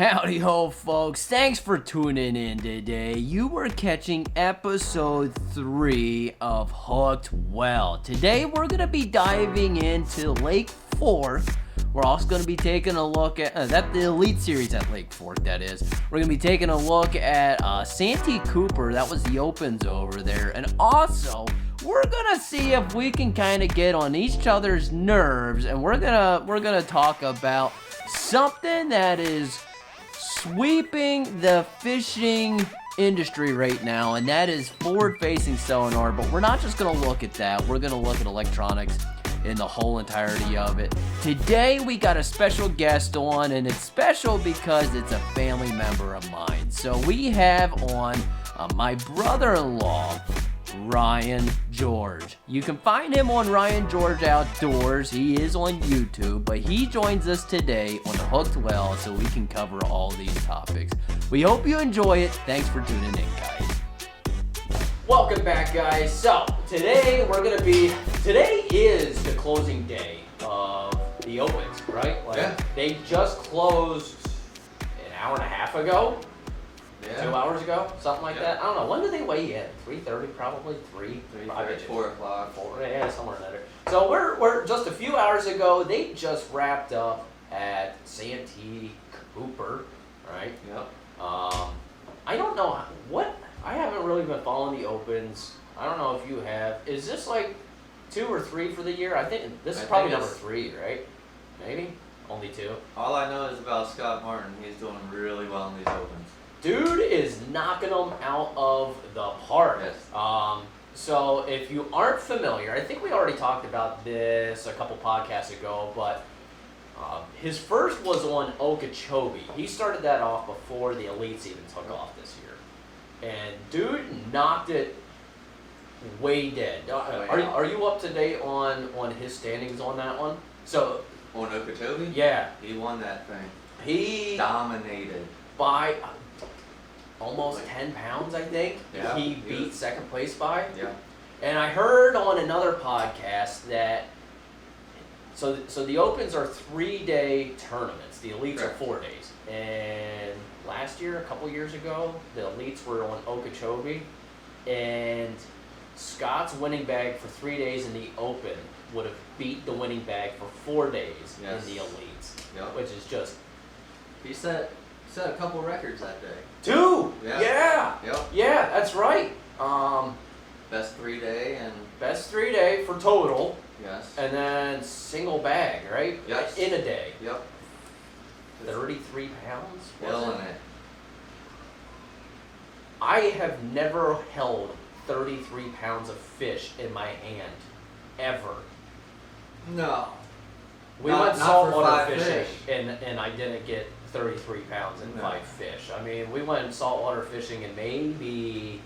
Howdy ho, folks. Thanks for tuning in today. You were catching episode 3 of Hooked Well. Today we're going to be diving into Lake Fork. We're also going to be taking a look at, the Elite Series at Lake Fork, that is. We're going to be taking a look at Santee Cooper. That was the Opens over there. And also, we're going to see if we can kind of get on each other's nerves. And we're going to talk about something that is sweeping the fishing industry right now, and that is Forward Facing Sonar. But we're not just going to look at that. We're going to look at electronics in the whole entirety of it. Today we got a special guest on, and it's special because it's a family member of mine. So we have on my brother-in-law, Ryan George. You can find him on Ryan George Outdoors. He is on YouTube, but he joins us today on the Hooked Well so we can cover all these topics. We hope you enjoy it. Thanks for tuning in, guys. Welcome back, guys. So today is the closing day of the Opens, right? Yeah. They just closed an hour and a half ago. Yeah. 2 hours ago, something like that. I don't know. When did they weigh in? 3:30, probably 3. 4 o'clock. 4, yeah, somewhere in there. So we're just a few hours ago. They just wrapped up at Santee Cooper, right? Yep. I don't know what. I haven't really been following the Opens. I don't know if you have. Is this like 2 or 3 for the year? I think this is probably number 3, right? Maybe only 2. All I know is about Scott Martin. He's doing really well in these Opens. Dude is knocking them out of the park. Yes. So if you aren't familiar, I think we already talked about this a couple podcasts ago, but his first was on Okeechobee. He started that off before the Elites even took off this year. And dude knocked it way dead. Are you up to date on his standings on that one? So On Okeechobee? yeah, He won that thing. he Dominated. by almost 10 pounds, I think. Yeah, he beat second place by. Yeah. And I heard on another podcast that so the Opens are 3-day tournaments. The Elites Correct. are 4 days. And last year, a couple years ago, the Elites were on Okeechobee, and Scott's winning bag for 3 days in the Open would have beat the winning bag for 4 days Yes. in the Elites, Yep. which is just He set a couple records that day. 2. Yeah. Yep. Yeah, that's right. Best 3-day and Best 3-day for total, yes. and then single bag, right? Yes. In a day. Yep. 33 pounds? Was Killing it? it. I have never held 33 pounds of fish in my hand, ever. No. We Not went for saltwater 5 fishing, fish. and I didn't get 33 pounds and No. 5 fish. I mean, we went saltwater fishing and maybe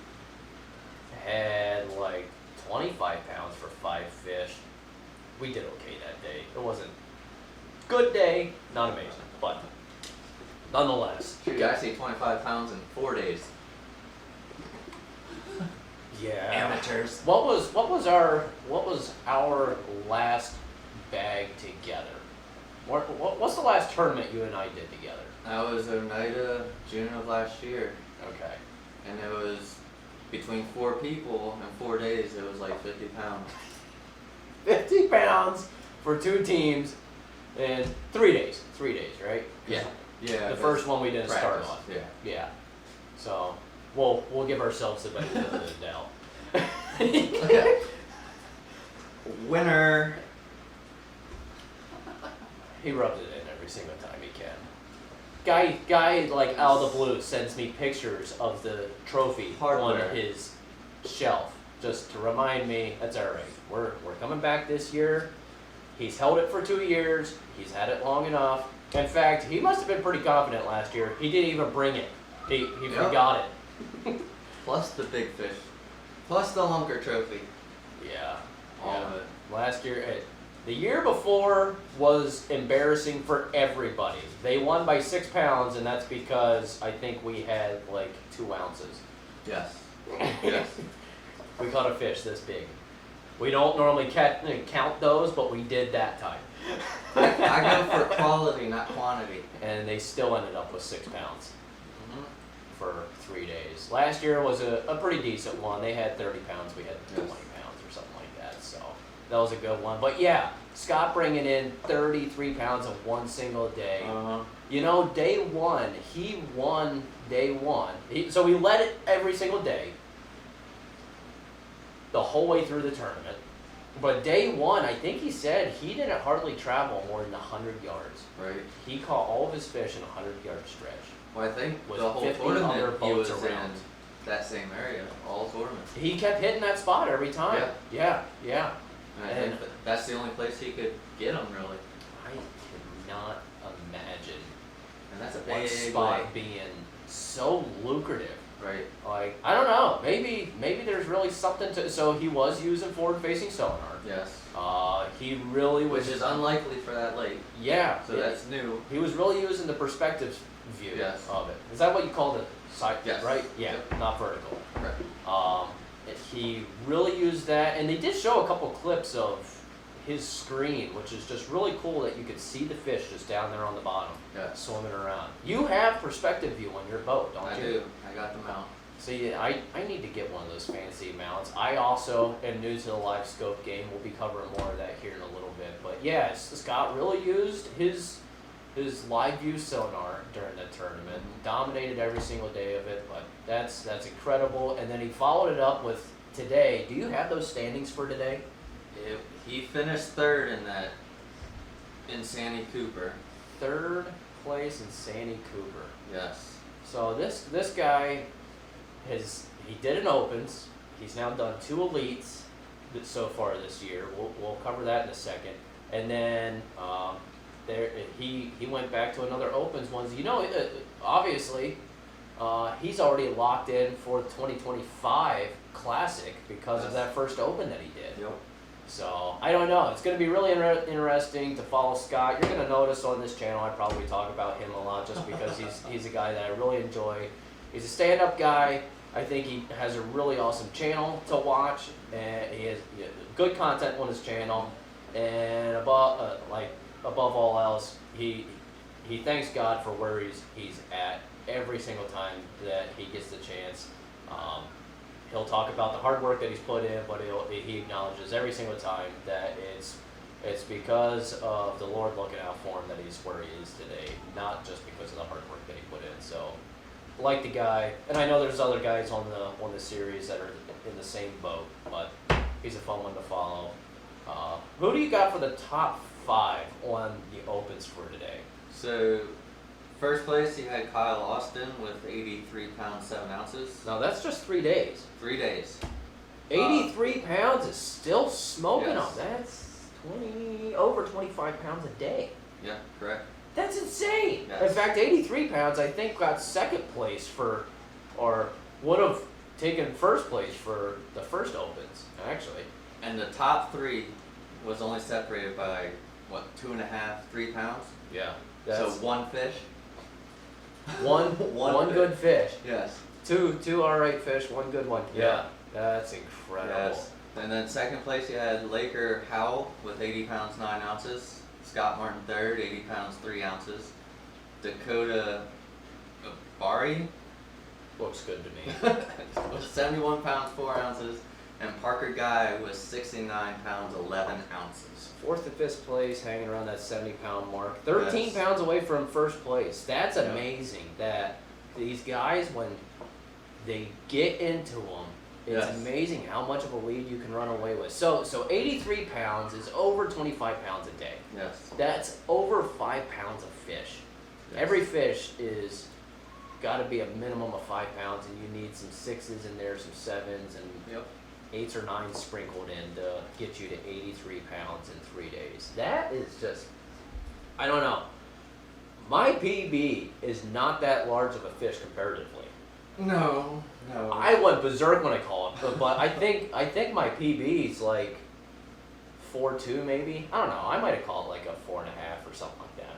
had like 25 pounds for 5 fish. We did okay that day. It wasn't good day, not amazing, but nonetheless. Shoot, I see 25 pounds in 4 days. Yeah. Amateurs. What was our last bag together? What's the last tournament you and I did together? That was Oneida, June of last year. Okay. And it was between 4 people in 4 days. It was like 50 pounds. 50 pounds for 2 teams in 3 days. 3 days, right? Yeah. Yeah. The first one we didn't start practice, on. Yeah. Yeah. So we'll give ourselves the benefit of the doubt. Okay. Winner. He rubs it in every single time he can. Guy like out of the blue sends me pictures of the trophy Hardware. on his shelf just to remind me that's all right. We're coming back this year. He's held it for 2 years. He's had it long enough. In fact, he must have been pretty confident last year. He didn't even bring it. He Yep. forgot it. Plus the big fish. Plus the Lunker trophy. Yeah. All Yeah. of it. Last year, the year before was embarrassing for everybody. They won by 6 pounds, and that's because I think we had like 2 ounces. Yes. Yes. We caught a fish this big. We don't normally count those, but we did that time. I go for quality, not quantity. And they still ended up with 6 pounds Hmm. for 3 days. Last year was a pretty decent one. They had 30 pounds, we had 20 Yes. pounds or something like that. So that was a good one. But yeah, Scott bringing in 33 pounds in one single day. You know, day one, he won day one. So he led it every single day, the whole way through the tournament. But day one, I think he said he didn't hardly travel more than 100 yards. Right. He caught all of his fish in a 100-yard stretch. Well, I think With the whole 50 other tournament he boats was around. in that same area, all tournament. He kept hitting that spot every time. Yeah. And I think that's the only place he could get them, really. I cannot imagine And that's a one big spot lake. being so lucrative. Right. Like, I don't know, maybe there's really something to, so he was using forward facing sonar. Yes. He really was. Which is unlikely for that lake. Yeah. So that's new. He was really using the perspective view Yes. of it. Is that what you call it? Side, Yes. right? Yeah, Yep. not vertical. Right. He really used that, and they did show a couple clips of his screen, which is just really cool that you could see the fish just down there on the bottom, Yes. swimming around. You have perspective view on your boat, don't I you? do. I got the mount. See, I need to get one of those fancy mounts. I also am new to the live scope game. We'll be covering more of that here in a little bit. But yeah, Scott really used his live view sonar during the tournament. Dominated every single day of it, but that's incredible. And then he followed it up with today. Do you have those standings for today? He finished third in that in Sandy Cooper. Third place in Sandy Cooper. Yes. So this guy he did an opens. He's now done 2 elites so far this year. We'll cover that in a second. And then he went back to another opens ones. You know, obviously he's already locked in for the 2025 Classic because of that first open that he did. Yep. So, I don't know. It's going to be really interesting to follow Scott. You're going to notice on this channel I probably talk about him a lot just because he's a guy that I really enjoy. He's a stand-up guy. I think he has a really awesome channel to watch, and he has good content on his channel. And above all else, he thanks God for where he's at every single time that he gets the chance. He'll talk about the hard work that he's put in, but he acknowledges every single time that it's because of the Lord looking out for him that he's where he is today, not just because of the hard work that he put in. So, like the guy, and I know there's other guys on the series that are in the same boat, but he's a fun one to follow. Who do you got for the top 5 on the opens for today? So, first place you had Kyle Austin with 83 pounds 7 ounces. No, that's just 3 days. 3 days. 83 pounds is still smoking Yes. them. That's over 25 pounds a day. Yeah, correct. That's insane. Yes. In fact, 83 pounds I think got second place or would have taken first place for the first opens, actually. And the top 3 was only separated by, 2.5, 3 pounds? Yeah. So 1 fish? One fish. good fish. Yes. Two alright fish, 1 good one. Yeah. That's incredible. Yes. And then second place you had Laker Howell with 80 pounds 9 ounces. Scott Martin third, 80 pounds 3 ounces. Dakota Bari Looks good to me. with 71 pounds 4 ounces. And Parker Guy was 69 pounds 11 ounces. 4th and 5th place, hanging around that 70-pound mark. 13 Yes. pounds away from first place. That's Yeah. amazing that these guys, when they get into them, it's Yes. amazing how much of a lead you can run away with. So 83 pounds is over 25 pounds a day. Yes. That's over 5 pounds of fish. Yes. Every fish is got to be a minimum of 5 pounds, and you need some 6s in there, some 7s, and Yep. 8s or 9s sprinkled in to get you to 83 pounds in 3 days. That is just, I don't know. My PB is not that large of a fish comparatively. No. I went berserk when I caught it, but I think my PB is like 4.2 maybe. I don't know. I might have caught like a 4.5 or something like that,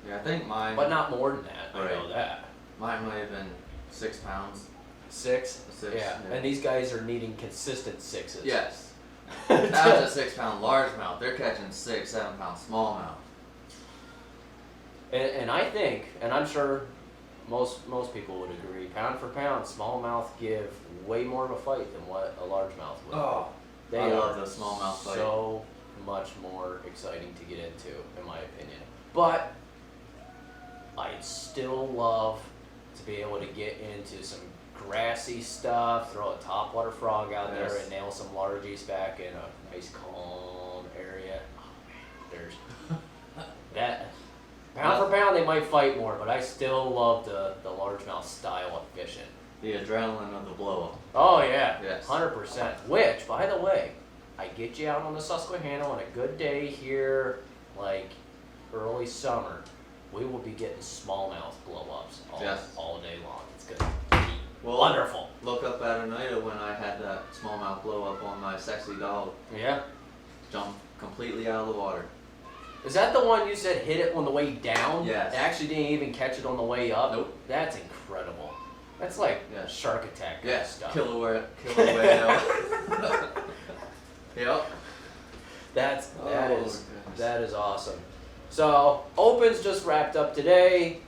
Yeah, I think mine. but not more than that. I know Right. that. Mine might have been 6 pounds. 6? Six, Yeah. yeah. And these guys are needing consistent 6s. Yes. That was a 6-pound largemouth. They're catching 6, 7-pound smallmouth. And I think, and I'm sure most people would agree, pound for pound, smallmouth give way more of a fight than what a largemouth would. Oh, they I love are the smallmouth fight. so much more exciting to get into, in my opinion. But I'd still love to be able to get into some grassy stuff, throw a topwater frog out there and nail some largies back in a nice calm area. Oh man, there's that. Pound for pound, they might fight more, but I still love the largemouth style of fishing. The adrenaline of the blow up. Oh yeah, Yes. 100%. Which, by the way, I get you out on the Susquehanna on a good day here, like early summer. We will be getting smallmouth blow-ups all day long. It's gonna be wonderful. Look up at Oneida when I had that smallmouth blow up on my sexy dog. Yeah. Jumped completely out of the water. Is that the one you said hit it on the way down? Yes. It actually didn't even catch it on the way up? Nope. That's incredible. That's like shark attack kind of stuff. Killer whale. Yep. That is awesome. So Opens just wrapped up today.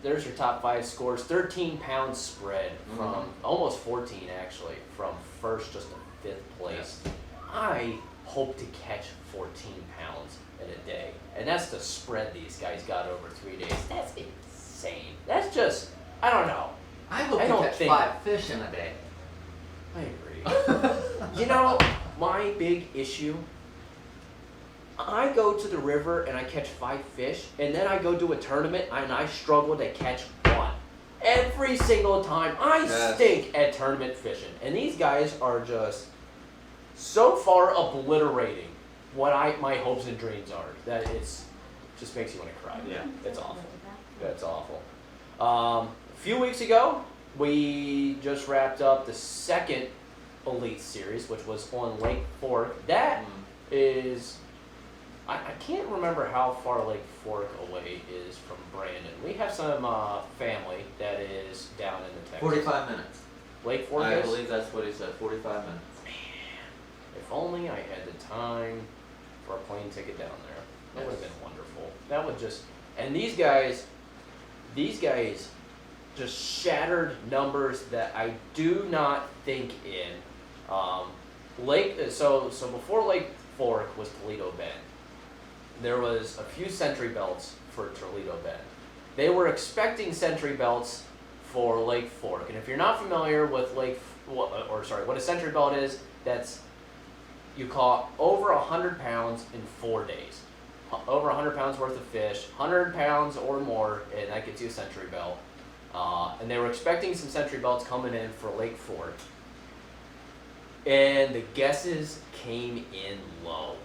There's your top 5 scores. 13-pound spread from almost 14 actually, from first just to 5th place. Yes. I hope to catch 14 pounds in a day, and that's the spread these guys got over 3 days. That's insane. That's just, I don't know. I hope to catch 5 fish in a day. I agree. You know, my big issue, I go to the river and I catch 5 fish, and then I go to a tournament and I struggle to catch 1. Every single time. I stink at tournament fishing. And these guys are just so far obliterating what my hopes and dreams are that it's just makes you want to cry. Yeah. It's awful. That's awful. A few weeks ago, we just wrapped up the 2nd Elite Series, which was on Lake Fork. That is, I can't remember how far Lake Fork away is from Brandon. We have some family that is down in the Texas. 45 minutes. Lake Fork I believe that's what he said, 45 minutes. Man, if only I had the time for a plane ticket down there. That would have been wonderful. That would just, and these guys just shattered numbers that I do not think in. So before Lake Fork was Toledo Bend, there was a few Century Belts for Toledo Bend. They were expecting Century Belts for Lake Fork, and if you're not familiar with what a Century Belt is, you caught over 100 pounds in 4 days. Over 100 pounds worth of fish, 100 pounds or more, and that gets you a Century Belt. And they were expecting some Century Belts coming in for Lake Fork. And the guesses came in low.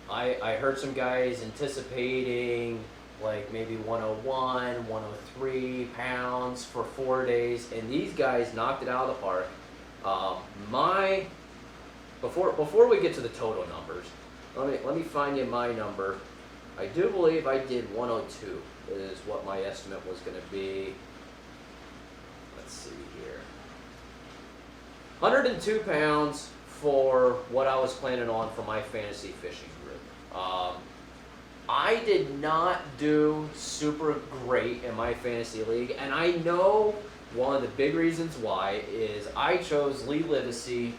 I heard some guys anticipating like maybe 101, 103 pounds for 4 days, and these guys knocked it out of the park. Before we get to the total numbers, let me find you my number. I do believe I did 102 is what my estimate was going to be. Let's see here. 102 pounds for what I was planning on for my fantasy fishing group. I did not do super great in my fantasy league, and I know one of the big reasons why is I chose Lee Livesey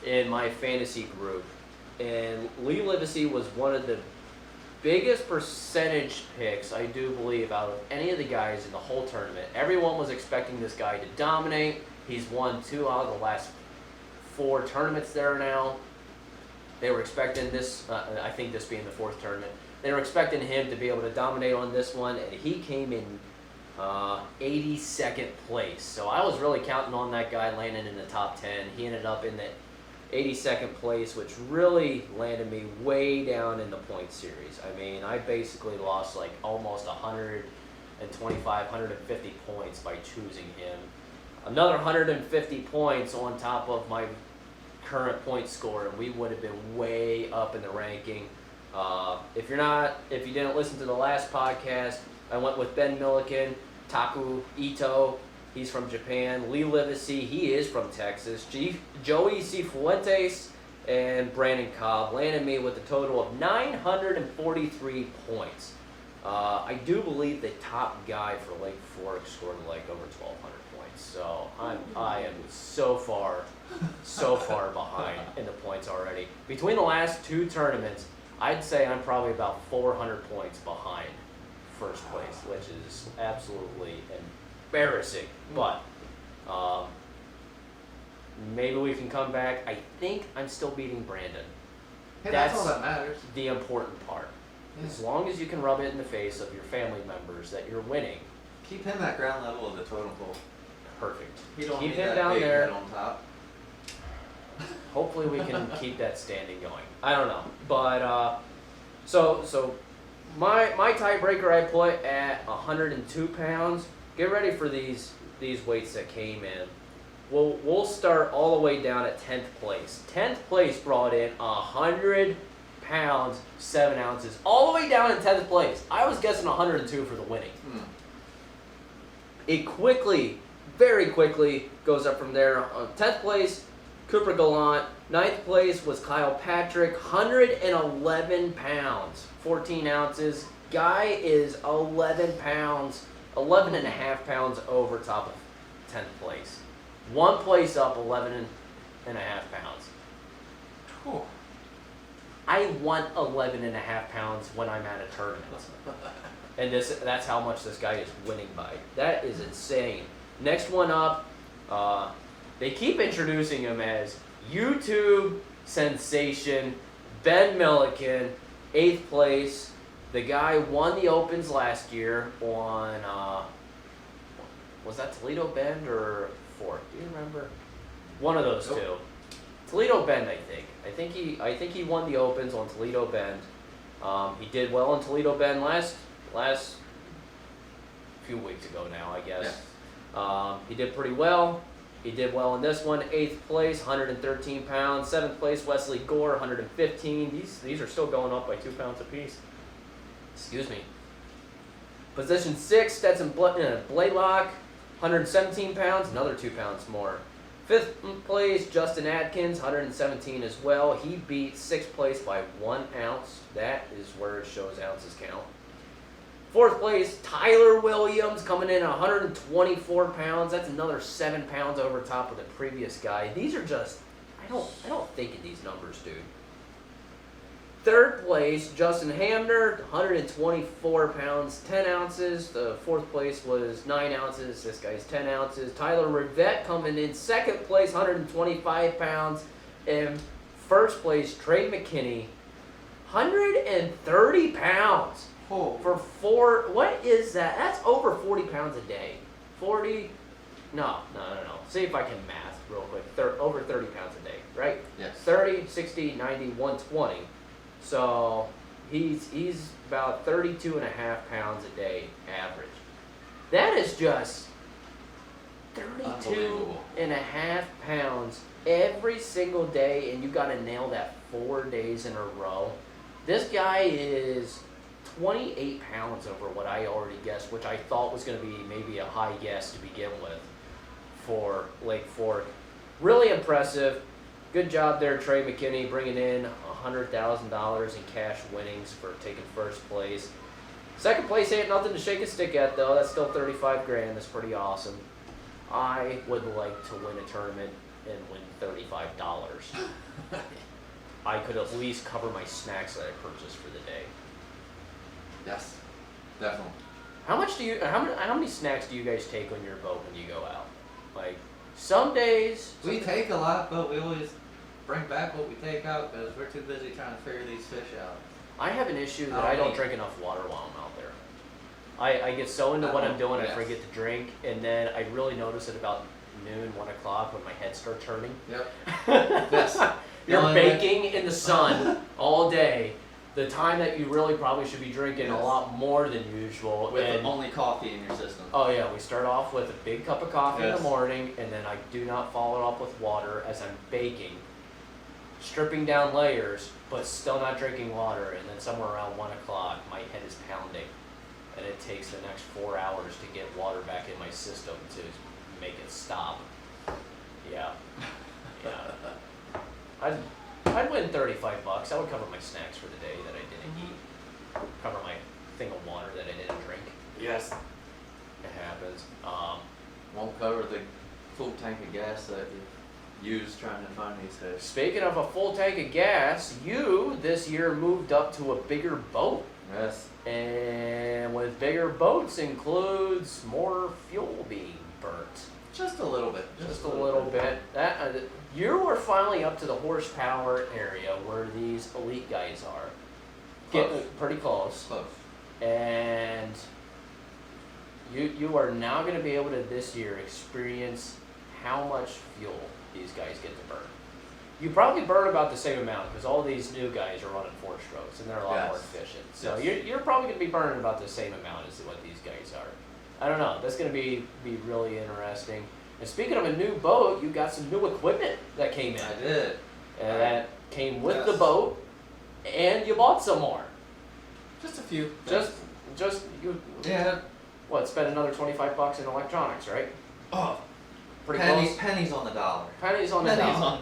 in my fantasy group, and Lee Livesey was one of the biggest percentage picks, I do believe, out of any of the guys in the whole tournament. Everyone was expecting this guy to dominate. He's won 2 out of the last 4 tournaments there now. They were expecting this, I think this being the 4th tournament, they were expecting him to be able to dominate on this one, and he came in 82nd place. So I was really counting on that guy landing in the top 10. He ended up in the 82nd place, which really landed me way down in the point series. I mean, I basically lost like almost 125, 150 points by choosing him. Another 150 points on top of my current point score, and we would have been way up in the ranking. If you didn't listen to the last podcast, I went with Ben Milliken, Taku Ito, he's from Japan. Lee Livesey, he is from Texas. Joey Cifuentes and Brandon Cobb landed me with a total of 943 points. I do believe the top guy for Lake Fork scored like over 1,200 points. So I am so far behind in the points already. Between the last 2 tournaments, I'd say I'm probably about 400 points behind first place, which is absolutely embarrassing. But maybe we can come back. I think I'm still beating Brandon. Hey, that's all that matters. The important part. Yeah. As long as you can rub it in the face of your family members that you're winning. Keep him at ground level of the totem pole. Perfect. You don't Keep need him that down big there. head on top. Hopefully we can keep that standing going. I don't know, but so my tiebreaker I put at 102 pounds. Get ready for these weights that came in. We'll start all the way down at 10th place. 10th place brought in 100 pounds 7 ounces, all the way down in 10th place. I was guessing 102 for the winning. It very quickly goes up from there. 10th place, Cooper Gallant. 9th place was Kyle Patrick, 111 pounds, 14 ounces. Guy is 11 and a half pounds over top of 10th place. 1 place up, 11 and a half pounds. Whew. I want 11 and a half pounds when I'm at a tournament. And that's how much this guy is winning by. That is insane. Next one up, they keep introducing him as YouTube sensation Ben Milliken, 8th place. The guy won the Opens last year on, was that Toledo Bend or Fort? Do you remember? One of those two. Toledo Bend, I think. I think he won the Opens on Toledo Bend. He did well on Toledo Bend last few weeks ago now, I guess. Yeah. He did pretty well. He did well in this one. 8th place, 113 pounds. 7th place, Wesley Gore, 115. These are still going up by 2 pounds apiece. Excuse me. Position 6, Stetson Blaylock, 117 pounds, another 2 pounds more. 5th place, Justin Atkins, 117 as well. He beat 6th place by 1 ounce. That is where it shows ounces count. 4th place, Tyler Williams, coming in at 124 pounds. That's another 7 pounds over top of the previous guy. These are just, I don't think in these numbers, dude. 3rd place, Justin Hamner, 124 pounds, 10 ounces. The 4th place was 9 ounces. This guy's 10 ounces. Tyler Rivette coming in 2nd place, 125 pounds. And 1st place, Trey McKinney, 130 pounds. Oh. For 4, what is that? That's over 40 pounds a day. 40, no. See if I can math real quick. Over 30 pounds a day, right? Yes. 30, 60, 90, 120. So he's about 32 and a half pounds a day average. That is just 32 and a half pounds every single day, and you got to nail that 4 days in a row. This guy is 28 pounds over what I already guessed, which I thought was going to be maybe a high guess to begin with for Lake Fork. Really impressive. Good job there, Trey McKinney, bringing in $100,000 in cash winnings for taking 1st place. 2nd place ain't nothing to shake a stick at, though. That's still 35 grand. That's pretty awesome. I would like to win a tournament and win $35. I could at least cover my snacks that I purchased for the day. Yes, definitely. How many snacks do you guys take on your boat when you go out? Like, some days We take a lot, but we always bring back what we take out because we're too busy trying to figure these fish out. I have an issue that I don't drink enough water while I'm out there. I get so into what I'm doing, I forget to drink, and then I really notice it about noon, 1 o'clock when my head starts turning. Yep. Yes. You're baking in the sun all day. The time that you really probably should be drinking a lot more than usual. With only coffee in your system. Oh yeah, we start off with a big cup of coffee in the morning, and then I do not follow it up with water as I'm baking, stripping down layers, but still not drinking water, and then somewhere around 1 o'clock, my head is pounding. and it takes the next 4 hours to get water back in my system to make it stop. Yeah. I'd win $35. That would cover my snacks for the day that I didn't eat. Cover my thing of water that I didn't drink. Yes. It happens. Won't cover the full tank of gas that you use trying to find these fish. Speaking of a full tank of gas, you this year moved up to a bigger boat. Yes. And with bigger boats includes more fuel being burnt. Just a little bit. Just a little bit. That you were finally up to the horsepower area where these elite guys are. Getting pretty close. Close. And you are now going to be able to this year experience how much fuel these guys get to burn. You probably burn about the same amount because all these new guys are running 4 strokes and they're a lot more efficient. So you're probably going to be burning about the same amount as what these guys are. I don't know. That's going to be really interesting. And speaking of a new boat, you got some new equipment that came in. I did. And that came with the boat, and you bought some more. Just a few. Just you. Yeah. What? Spend another $25 in electronics, right? Oh. Pretty close. Pennies on the dollar. Pennies on the Pennies dollar.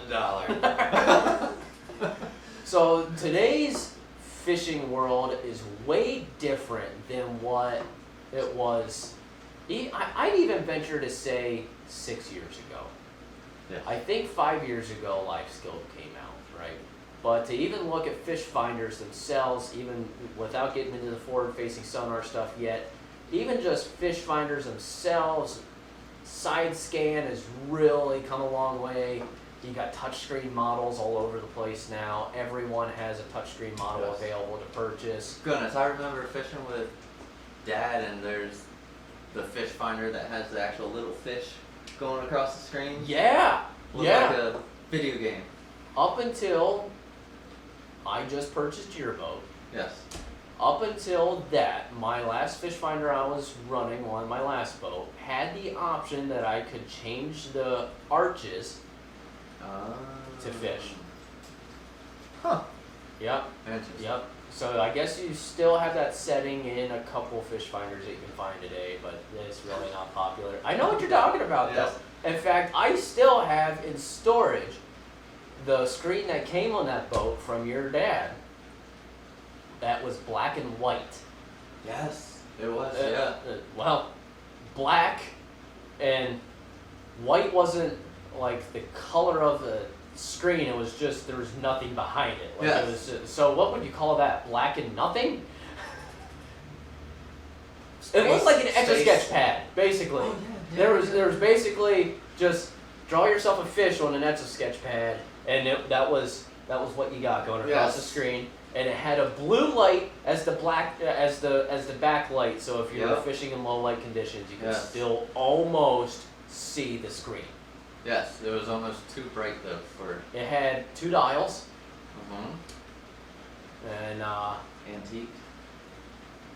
on the dollar. So today's fishing world is way different than what it was. I'd even venture to say 6 years ago. Yes. I think 5 years ago LifeScope came out, right? But to even look at fish finders themselves, even without getting into the Forward Facing Sonar stuff yet, even just fish finders themselves, side scan has really come a long way. You got touchscreen models all over the place now. Everyone has a touchscreen model available to purchase. Goodness, I remember fishing with Dad, and there's the fish finder that has the actual little fish going across the screen. Yeah, Looked like a video game. Up until I just purchased your boat. Yes. Up until that, my last fish finder I was running on my last boat had the option that I could change the arches to fish. Huh. Yep. Interesting. Yep. So I guess you still have that setting in a couple fish finders that you can find today, but it's really not popular. I know what you're talking about, Yes. though. In fact, I still have in storage the screen that came on that boat from your dad. That was black and white. Yes, it was. Well, black and white wasn't like the color of the screen. It was just there was nothing behind it. Like it was so what would you call that? Black and nothing? It looked like an Etch-a-Sketch pad, basically. Oh, yeah, There was basically just draw yourself a fish on an Etch-a-Sketch pad, and that was what you got going across the screen. And it had a blue light as the backlight. So if you were fishing in low light conditions, you could still almost see the screen. Yes, it was almost too bright though for. It had 2 dials. And Antique.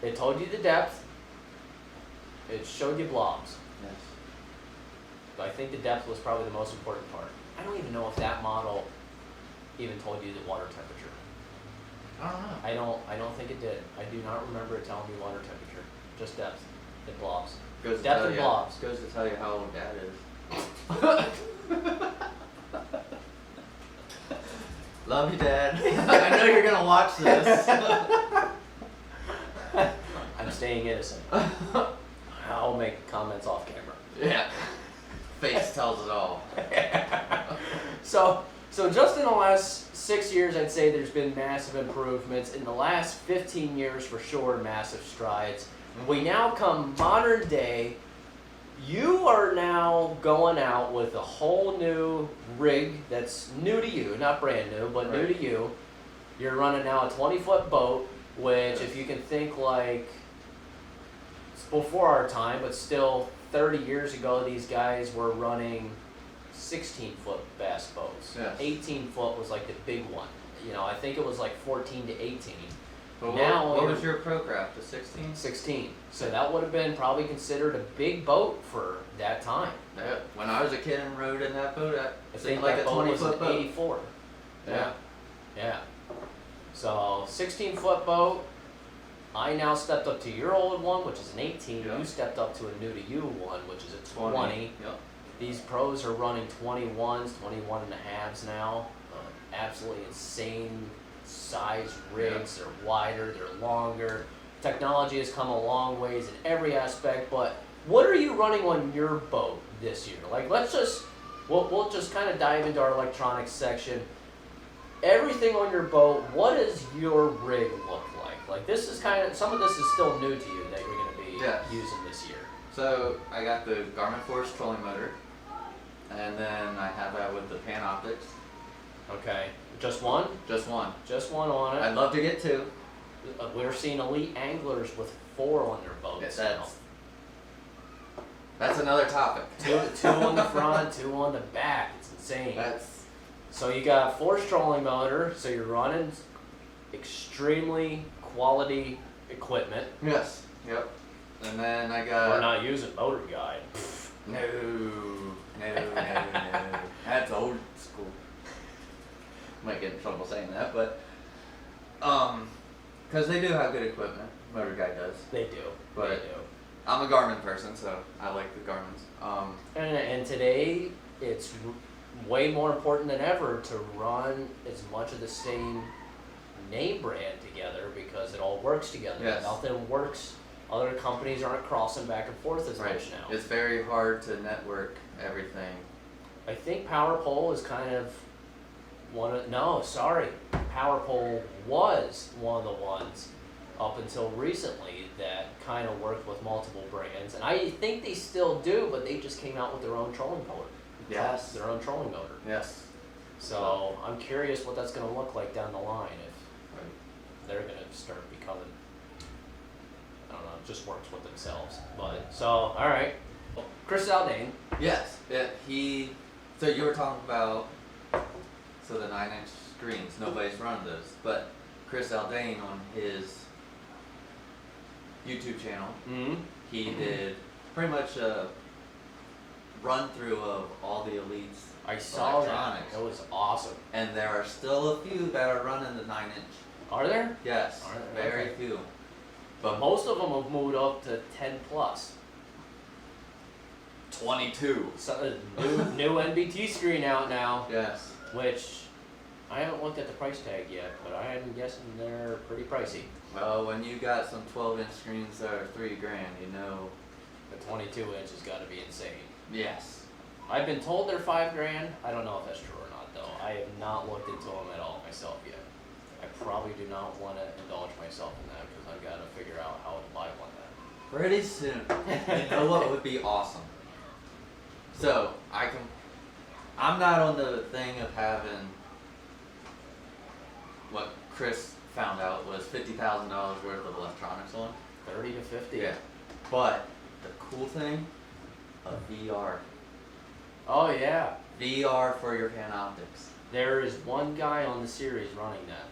it told you the depth. It showed you blobs. Yes. But I think the depth was probably the most important part. I don't even know if that model even told you the water temperature. I don't know. I don't think it did. I do not remember it telling me water temperature. Just depth and blobs. Goes to Depth tell and you- blobs. Goes to tell you how old Dad is. Love you, Dad. I know you're gonna watch this. I'm staying innocent. I'll make comments off camera. Yeah. Face tells it all. So just in the last 6 years, I'd say there's been massive improvements. In the last 15 years, for sure, massive strides. We now come modern day. You are now going out with a whole new rig that's new to you, not brand new, but new to you. You're running now a 20-foot boat, which if you can think like it's before our time, but still 30 years ago, these guys were running 16-foot bass boats. Yes. 18-foot was like the big one. You know, I think it was like 14 to 18. But Now what you're- was your pro craft? A 16? 16. So that would have been probably considered a big boat for that time. Yeah. When I was a kid and rode in that boat, I it think seemed like that a boat was 20-foot an boat. 84. Yeah. Yeah. So 16-foot boat. I now stepped up to your old one, which is an 18. Yeah. You stepped up to a new to you one, which is a 20. Yep. These pros are running 21s, 21 and a halves now. Absolutely insane size rigs. They're wider, they're longer. Technology has come a long ways in every aspect, but what are you running on your boat this year? Like, we'll just kind of dive into our electronics section. Everything on your boat, what does your rig look like? Like, this is kind of, some of this is still new to you that you're going to be Yes. using this year. So I got the Garmin Force trolling motor, and then I have that with the Panoptics. Okay, just one? Just one. Just one on it. I'd love to get two. We're seeing elite anglers with 4 on their boats now. That's another topic. Two on the front, 2 on the back. It's insane. That's So you got force trolling motor, so you're running extremely quality equipment. yes. Yep. And then I We're got not using motor guide. no. That's old school. Might get in trouble saying that, but because they do have good equipment. Motor Guy does. They do. But- They do. I'm a Garmin person, so I like the Garmins. And today, it's way more important than ever to run as much of the same name brand together because it all works together. Yes. Nothing works. Other companies aren't crossing back and forth as much now. It's very hard to network everything. I think PowerPole is kind of PowerPole was one of the ones up until recently that kind of worked with multiple brands, and I think they still do, but they just came out with their own trolling motor. Yes. Their own trolling motor. Yes. So I'm curious what that's going to look like down the line if they're going to start becoming, I don't know, just works with themselves. But so, all right, Chris Aldane. Yes. Yeah. So you were talking about the 9-inch screens. Nobody's run those, but Chris Aldane on his YouTube channel, Mm-hmm. he did pretty much a run through of all the elites. I saw that. Electronics. It was awesome. And there are still a few that are running the 9-inch. Are there? Yes, Are there? very Okay. few. But most of them have moved up to 10 plus. 22. So, new NBT screen out now, Yes. which I haven't looked at the price tag yet, but I'm guessing they're pretty pricey. Well, when you got some 12-inch screens that are $3,000, you know. The 22-inch has got to be insane. Yes. I've been told they're $5,000. I don't know if that's true or not, though. I have not looked into them at all myself yet. I probably do not want to indulge myself in that because I've got to figure out how to buy one then. Pretty soon. You know what would be awesome? So, I'm not on the thing of having what Chris found out was $50,000 worth of electronics on. 30 to 50. Yeah. But the cool thing, a VR. Oh yeah. VR for your Panoptics. There is one guy on the series running that.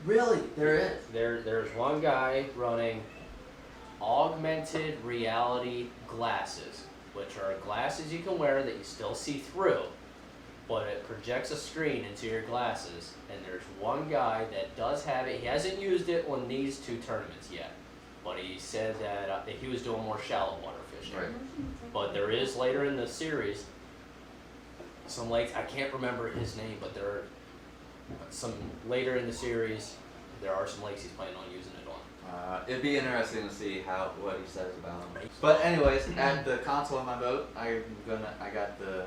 Really? There is? There's one guy running augmented reality glasses, which are glasses you can wear that you still see through, but it projects a screen into your glasses, and there's one guy that does have it. He hasn't used it on these 2 tournaments yet, but he said that he was doing more shallow water fishing. Right. But there is later in the series some lakes, I can't remember his name, but there are some later in the series, there are some lakes he's planning on using it on. It'd be interesting to see what he says about them. But anyways, at the console of my boat, I got the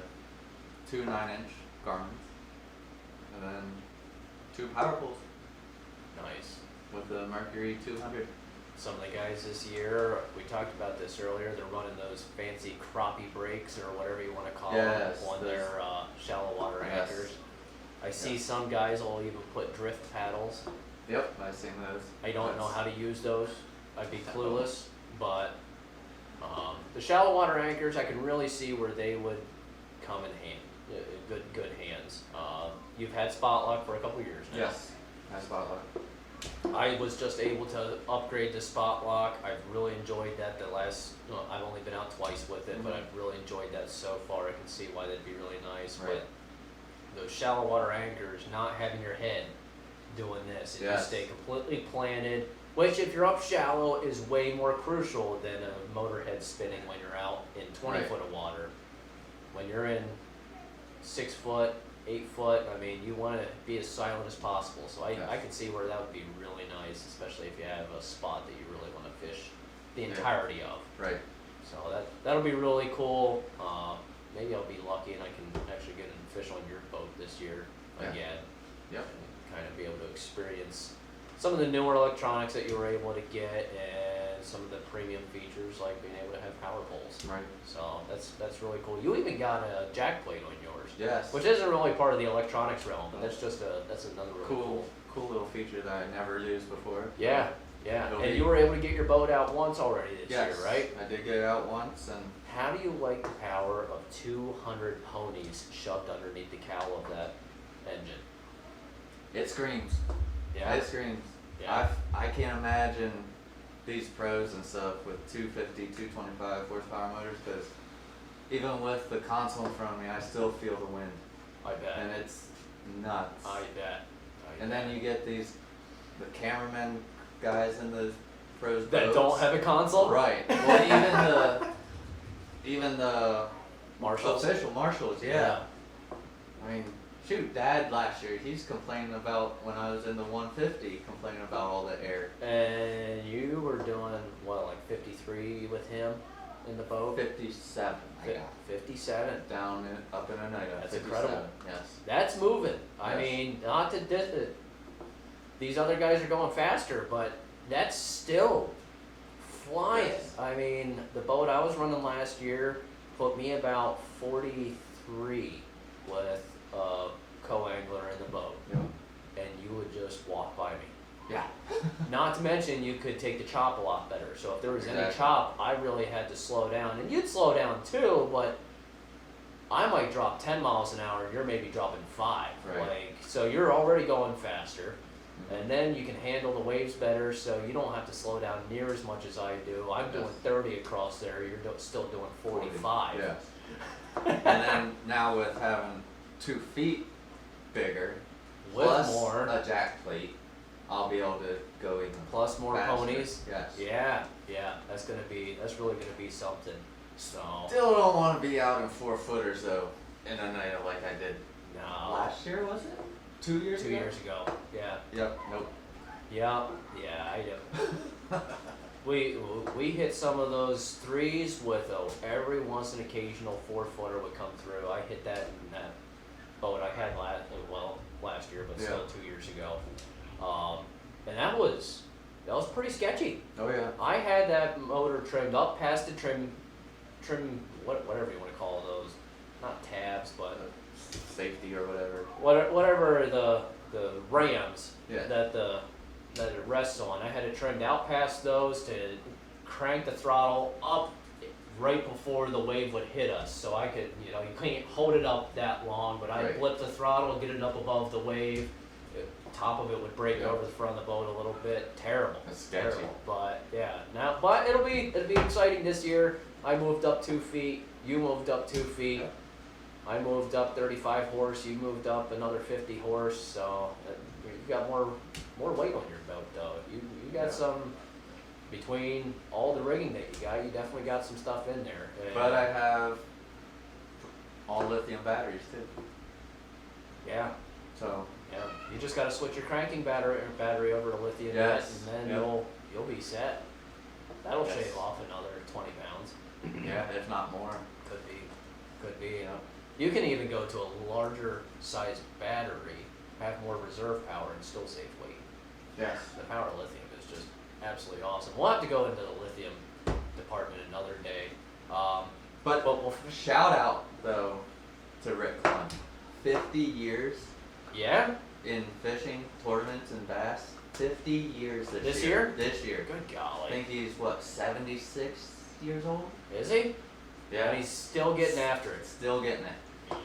2 9-inch Garmins, and then 2 PowerPoles Nice. with the Mercury 200. Some of the guys this year, we talked about this earlier, they're running those fancy crappie brakes or whatever you want to call Yes, them on those- their shallow water Yes. anchors. I see some guys will even put drift paddles. Yep, I've seen those. I don't know how to use those. I'd be clueless, but the shallow water anchors, I can really see where they would come in hand, good hands. You've had Spot Lock for a couple years now. Yes, that's Spotlight. I was just able to upgrade to Spot Lock. I've really enjoyed that. I've only been out twice with it, but I've really enjoyed that so far. I can see why that'd be really nice. Right. But those shallow water anchors, not having your head doing this, and you Yes. stay completely planted. Which, if you're up shallow, is way more crucial than a motor head spinning when you're out in 20 Right. foot of water. When you're in 6 foot, 8 foot, I mean, you want to be as silent as possible. So I can see where that would be really nice, especially if you have a spot that you really want to fish the entirety of. Right. So that'll be really cool. Maybe I'll be lucky and I can actually get and fish on your boat this year again. Yep. And kind of be able to experience some of the newer electronics that you were able to get and some of the premium features like being able to have power poles. Right. So that's really cool. You even got a jack plate on yours. Yes. Which isn't really part of the electronics realm, but that's another really cool little feature that I never used before. Yeah. Yeah. It'll And be- you were able to get your boat out once already this Yes, year, right? I did get it out once, and How do you like the power of 200 ponies shoved underneath the cowl of that engine? it screams. Yeah. It screams. Yeah. I can't imagine these pros and stuff with 250, 225 horsepower motors, because even with the console in front of me, I still feel the wind, I bet. and it's nuts. I bet. And then you get the cameramen guys in the pros that boats. don't have a console? Right. Well, even the Marshals? official marshals, yeah. I mean, shoot, Dad last year, he's complaining about when I was in the 150, complaining about all the air. And you were doing, what, like 53 with him in the boat? 57. I got 57. down and up in a night. That's 57. incredible. Yes. That's moving. I Yes. mean, not to diss it. These other guys are going faster, but that's still flying. Yes. I mean, the boat I was running last year put me about 43 with a co-angler in the boat, Yeah. and you would just walk by me. Yeah. Not to mention, you could take the chop a lot better. So if there was any Exactly. chop, I really had to slow down. And you'd slow down too, but I might drop 10 miles an hour and you're maybe dropping 5. Right. Like, so you're already going faster. And then you can handle the waves better, so you don't have to slow down near as much as I do. I'm doing 30 across there, you're still doing 45. Yeah. And then now with having 2 feet bigger, With plus more. a jack plate, I'll be able to go even Plus more faster. ponies. Yes. Yeah, that's really gonna be something. So Still don't want to be out in 4-footers though in a night like I did no. last year, was it? 2 years 2 ago? years ago. Yeah. Yep. Nope. Yeah, I do. we hit some of those threes with every once an occasional 4-footer would come through. I hit that in that boat I had last year, but still 2 years ago. And that was pretty sketchy. Oh yeah. I had that motor trimmed up past the trim whatever you want to call those, not tabs, but Safety or whatever. whatever the rams Yeah. that it rests on. I had it trimmed out past those to crank the throttle up right before the wave would hit us. So I could, you can't hold it up that long, but I'd Right. blip the throttle, get it up above the wave. Top of it would break Yeah. over the front of the boat a little bit. Terrible. That's sketchy. Terrible. But yeah, but it'll be exciting this year. I moved up 2 feet. You moved up 2 feet. Yeah. I moved up 35 horse. You moved up another 50 horse. So you've got more weight on your boat, though. You got some between all the rigging that you got. You definitely got some stuff in there. And But I have all lithium batteries too. yeah, So you just got to switch your cranking battery over to lithium, Yes. and then Yep. you'll be set. That'll Yes. shave off another 20 pounds. yeah, if not more. Could be. You can even go to a larger size battery, have more reserve power, and still save weight. Yes. The power of lithium is just absolutely awesome. We'll have to go into the lithium department another day. But we'll shout out though to Rick Clun. 50 years yeah, in fishing tournaments and bass. 50 years This year? This year. good I golly. think he's 76 years old. Is he? And he's still getting after it. Still getting it.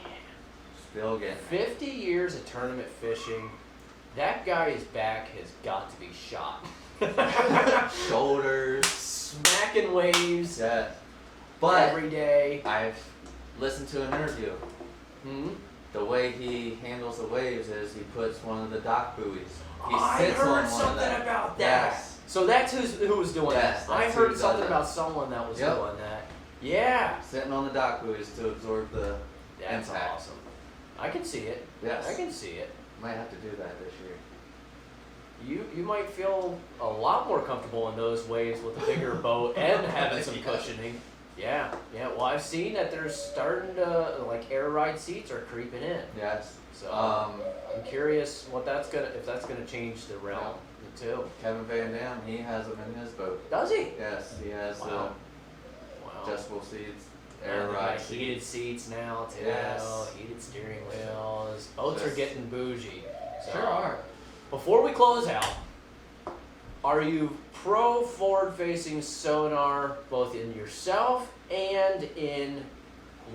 Still getting it. 50 years of tournament fishing. That guy's back has got to be shot. Shoulders. Smacking waves Yes. But every day. I've listened to an interview. Hmm? The way he handles the waves is he puts one of the dock buoys. He I sits heard on one of something them. about that. Yes. So that's who was doing Yes, that. I that's who heard does something that. about someone that was Yep. doing that. Yeah. Sitting on the dock buoys to absorb the That's impact. awesome. I can see it. Yes. I can see it. Might have to do that this year. You might feel a lot more comfortable in those waves with a bigger boat and having some Yeah. cushioning. Yeah, yeah. Well, I've seen that they're starting to like air ride seats are creeping in. Yes. So I'm curious what that's gonna if that's gonna change the realm too. Kevin Van Dam, he has them in his boat. Does he? Yes, he has Wow. adjustable seats, Yeah, air they ride got heated seats now too. Yes. Heated steering wheels. Boats are Yes. getting bougie. So, Sure are. Before we close out, are you pro forward-facing sonar both in yourself and in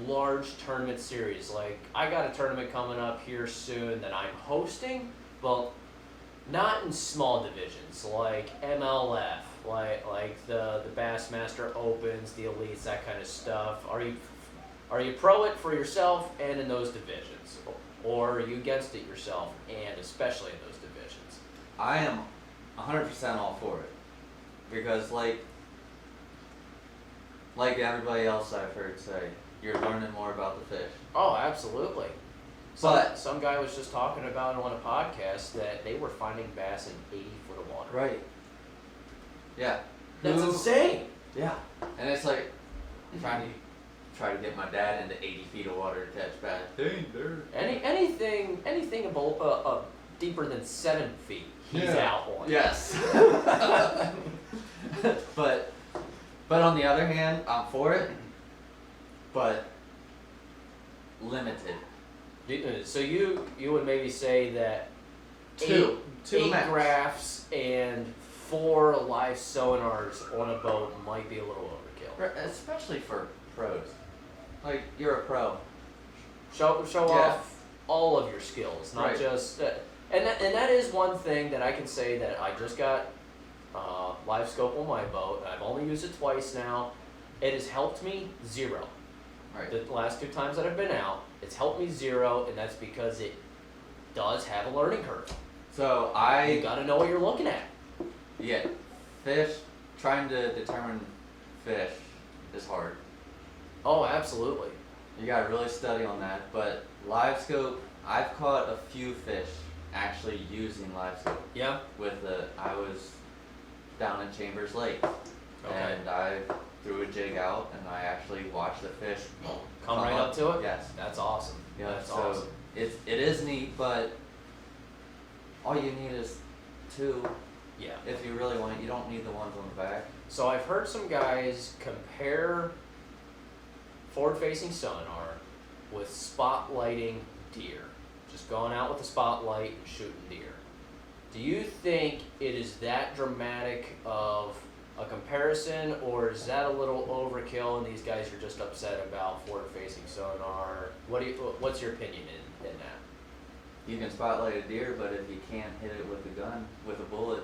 large tournament series? Like, I got a tournament coming up here soon that I'm hosting, well, not in small divisions like MLF, like the Bassmaster Opens, the Elites, that kind of stuff. Are you pro it for yourself and in those divisions, or are you against it yourself and especially in those divisions? I am 100% all for it. Because like everybody else I've heard say, you're learning more about the fish. Oh, absolutely. But- Some guy was just talking about on a podcast that they were finding bass in 80 foot of water. Right. Yeah. That's Who- insane. Yeah. And it's like try to get my dad into 80 feet of water to catch bass. Danger. Anything about deeper than 7 feet, he's Yeah. out on. Yes. but on the other hand, I'm for it, but limited. So you would maybe say that Two eight max. graphs and 4 live sonars on a boat might be a little overkill. Especially for pros. Like, you're a pro. Show Yeah. off all of your skills, not Right. just and that is one thing that I can say that I just got live scope on my boat. I've only used it twice now. It has helped me 0. Right. The last 2 times that I've been out, it's helped me 0, and that's because it does have a learning curve. So You got to know what you're looking at. yeah, fish, trying to determine fish is hard. Oh, absolutely. You gotta really study on that, but live scope, I've caught a few fish actually using live scope. Yeah. I was down in Chambers Lake, Okay. and I threw a jig out, and I actually watched the fish Come right up to it. Yes. That's awesome. Yeah, That's so awesome. it is neat, but all you need is 2. Yeah. If you really want it, you don't need the ones on the back. So I've heard some guys compare forward-facing sonar with spotlighting deer. Just going out with the spotlight and shooting deer. Do you think it is that dramatic of a comparison, or is that a little overkill and these guys are just upset about forward-facing sonar? What's your opinion in that? You can spotlight a deer, but if you can't hit it with a gun, with a bullet,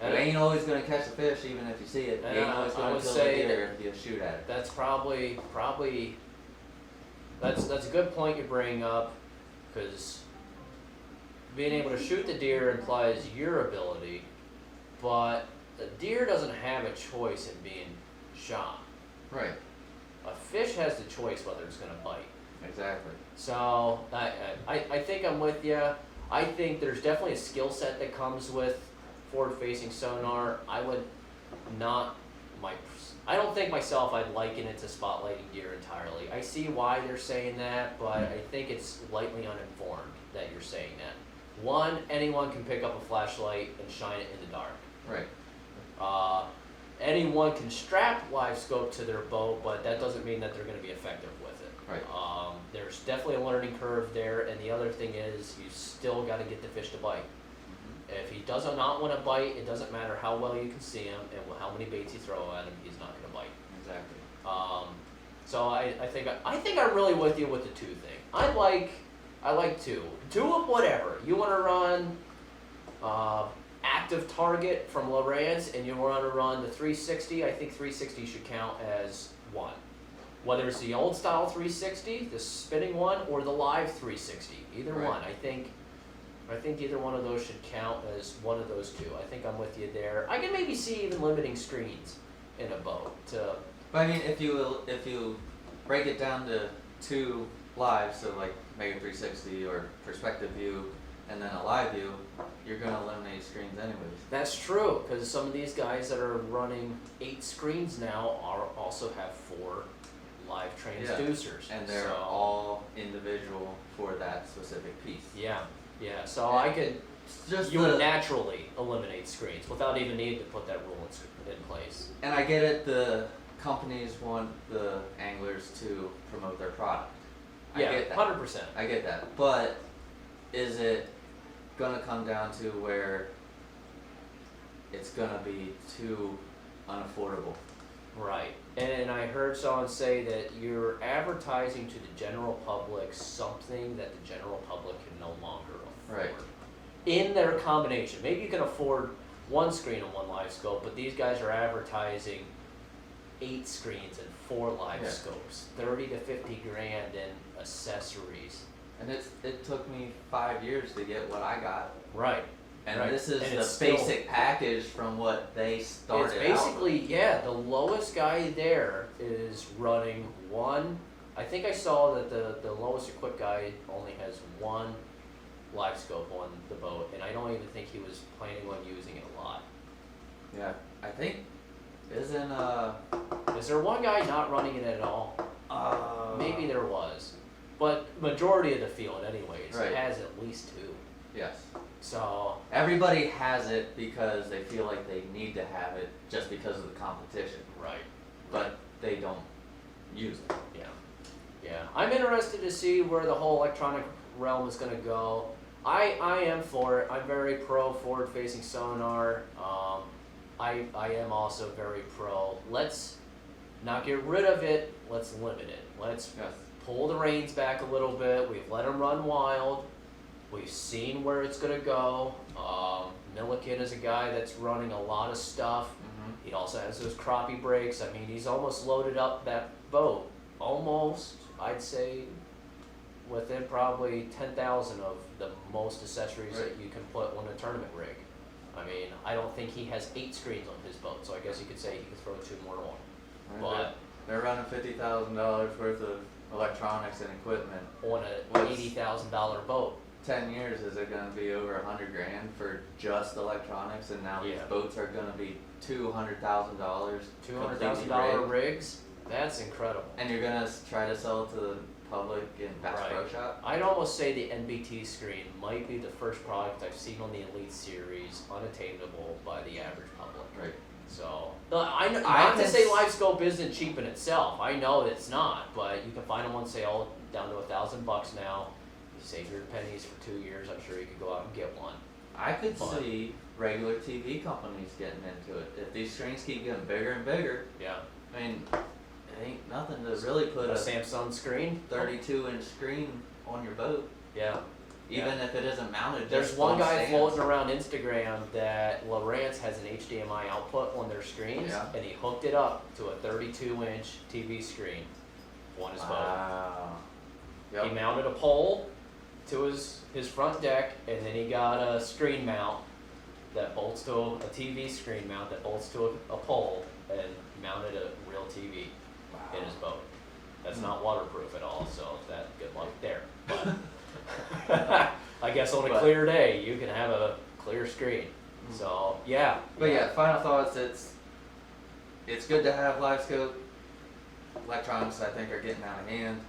And you ain't always gonna catch a fish, even if you see it. You And ain't always I gonna would kill a say deer if you shoot at it. That's probably that's a good point you bring up, because being able to shoot the deer implies your ability, but the deer doesn't have a choice in being shot. Right. A fish has the choice whether it's going to bite. Exactly. So I think I'm with you. I think there's definitely a skill set that comes with forward-facing sonar. I don't think myself I'd liken it to spotlighting deer entirely. I see why they're saying that, but I think it's lightly uninformed that you're saying that. One, anyone can pick up a flashlight and shine it in the dark. Right. Anyone can strap live scope to their boat, but that doesn't mean that they're going to be effective with it. Right. There's definitely a learning curve there, and the other thing is you still got to get the fish to bite. If he does not want to bite, it doesn't matter how well you can see him and how many baits you throw at him, he's not going to bite. Exactly. So I think I'm really with you with the 2 thing. I like 2. 2 of whatever. You want to run active target from Lowrance and you want to run the 360, I think 360 should count as 1. Whether it's the old style 360, the spinning one, or the live 360, either Right. one. I think I think either one of those should count as one of those two. I think I'm with you there. I can maybe see even limiting screens in a boat. But I mean, if you break it down to 2 live, so like Mega 360 or perspective view, and then a live view, you're gonna eliminate screens anyways. That's true, because some of these guys that are running 8 screens now also have 4 live transducers. And they're so, all individual for that specific piece. Yeah. So I could. You would naturally eliminate screens without even needing to put that rule in place. And I get it. The companies want the anglers to promote their product. Yeah, I get that. 100%. I get that. But is it gonna come down to where it's gonna be too unaffordable? Right. And I heard someone say that you're advertising to the general public something that the general public can no longer afford. Right. In their combination. Maybe you can afford 1 screen and 1 live scope, but these guys are advertising 8 screens and 4 live scopes, 30 to 50 grand in accessories. And it took me 5 years to get what I got. Right. And right. this is and the basic package from what they started It's basically, the lowest guy there is running 1. I think I saw that the lowest equipped guy only has 1 live scope on the boat, and I don't even think he was planning on using it a lot. Yeah, I think is there one guy not running it at all? Maybe there was, but majority of the field, anyways, has at least 2. Yes. So everybody has it because they feel like they need to have it just because of the competition. Right. But they don't use it. Yeah. I'm interested to see where the whole electronic realm is going to go. I am for it. I'm very pro forward facing sonar. I am also very pro. Let's not get rid of it. Let's limit it. Let's pull the reins back a little bit. We've let them run wild. We've seen where it's going to go. Milliken is a guy that's running a lot of stuff. Mm-hmm. He also has those crappie brakes. I mean, he's almost loaded up that boat. Almost, I'd say, within probably 10,000 of the most accessories that you can put on a tournament rig. I mean, I don't think he has 8 screens on his boat, so I guess you could say he could throw 2 more on. But they're running $50,000 worth of electronics and equipment on an $80,000 boat. 10 years, is it going to be over $100 grand for just electronics? And now these boats are going to be $200,000. $200,000 rigs? That's incredible. And you're going to try to sell it to the public in Bass Pro Shop? I'd almost say the NBT screen might be the first product I've seen on the Elite Series unattainable by the average public. Right. So, not to say live scope isn't cheap in itself. I know it's not, but you can find them on sale down to $1,000 now. You save your pennies for 2 years. I'm sure you could go out and get one. I could see regular TV companies getting into it. If these screens keep getting bigger and bigger, I mean, it ain't nothing to really put a Samsung screen, 32-inch screen on your boat. Yeah. Even if it isn't mounted. There's one guy floating around Instagram that Lowrance has an HDMI output on their screens, and he hooked it up to a 32-inch TV screen on his boat. Yep. He mounted a pole to his front deck, and then he got a screen mount that bolts to a TV screen mount that bolts to a pole, and mounted a real TV in his boat. That's not waterproof at all, so that good luck there. But I guess on a clear day, you can have a clear screen. So But final thoughts. It's good to have live scope. Electronics, I think, are getting out of hand.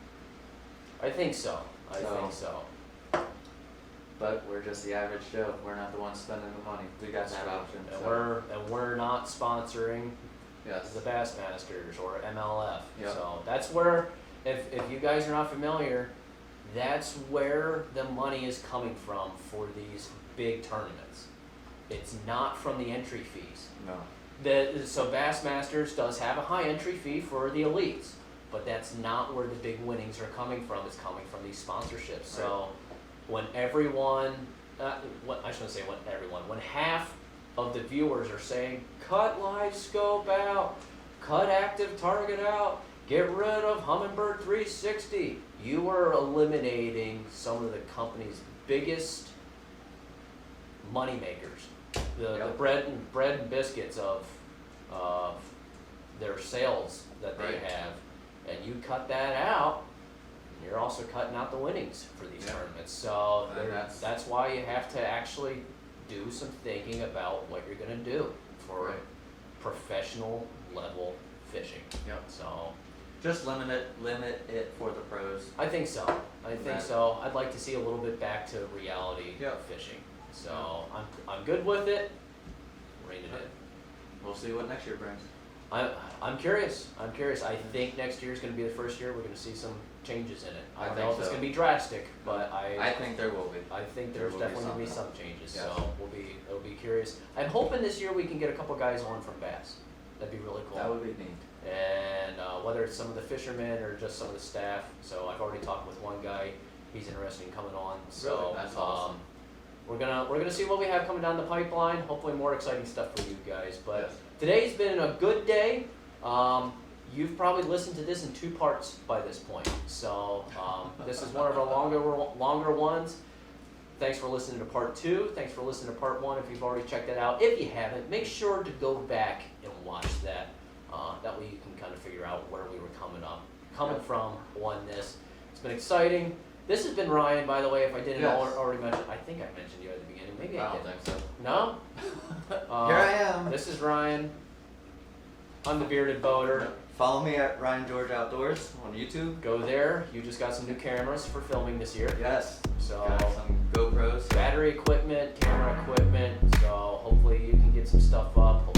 I think so. I think so. But we're just the average Joe. We're not the ones spending the money. We got that option. And we're not sponsoring the Bassmasters or MLF. Yep. So that's where, if you guys are not familiar, that's where the money is coming from for these big tournaments. It's not from the entry fees. No. So Bassmasters does have a high entry fee for the elites, but that's not where the big winnings are coming from. It's coming from these sponsorships. So when everyone, when half of the viewers are saying, cut live scope out, cut active target out, get rid of Humminbird 360, you are eliminating some of the company's biggest money makers, the Yep. bread and biscuits of their sales that they Right. have, and you cut that out, you're also cutting out the winnings for these Yeah. tournaments. So And that's why you have to actually do some thinking about what you're gonna do for Right. professional level fishing. Yep. So Just limit it for the pros. I think so. I think Right. so. I'd like to see a little bit back to reality Yep. fishing. So I'm good with it. Rein it in. We'll see what next year brings. I'm curious. I think next year is going to be the first year we're going to see some changes in it. I I don't think know if it's so. going to be drastic, but I think there will be. I think there there's will be definitely going to be some something. changes. Yes. So it'll be curious. I'm hoping this year we can get a couple guys on from Bass. That'd be really cool. That would be neat. And whether it's some of the fishermen or just some of the staff. So I've already talked with one guy. He's interested in coming on. So Really? That's awesome. we're gonna see what we have coming down the pipeline. Hopefully more exciting stuff for you guys. But Yes. today's been a good day. You've probably listened to this in 2 parts by this point. So this is one of our longer ones. Thanks for listening to part 2. Thanks for listening to part 1 if you've already checked that out. If you haven't, make sure to go back and watch that. That way you can kind of figure out where we were coming from on this. It's been exciting. This has been Ryan, by the way, if I didn't Yes. already mention. I think I mentioned you at the beginning. Maybe I I don't didn't. think so. No? Here I am. This is Ryan. I'm the bearded boater. Follow me at Ryan George Outdoors on YouTube. Go there. You just got some new cameras for filming this year. Yes. So Got some GoPros. battery equipment, camera equipment. So hopefully you can get some stuff up.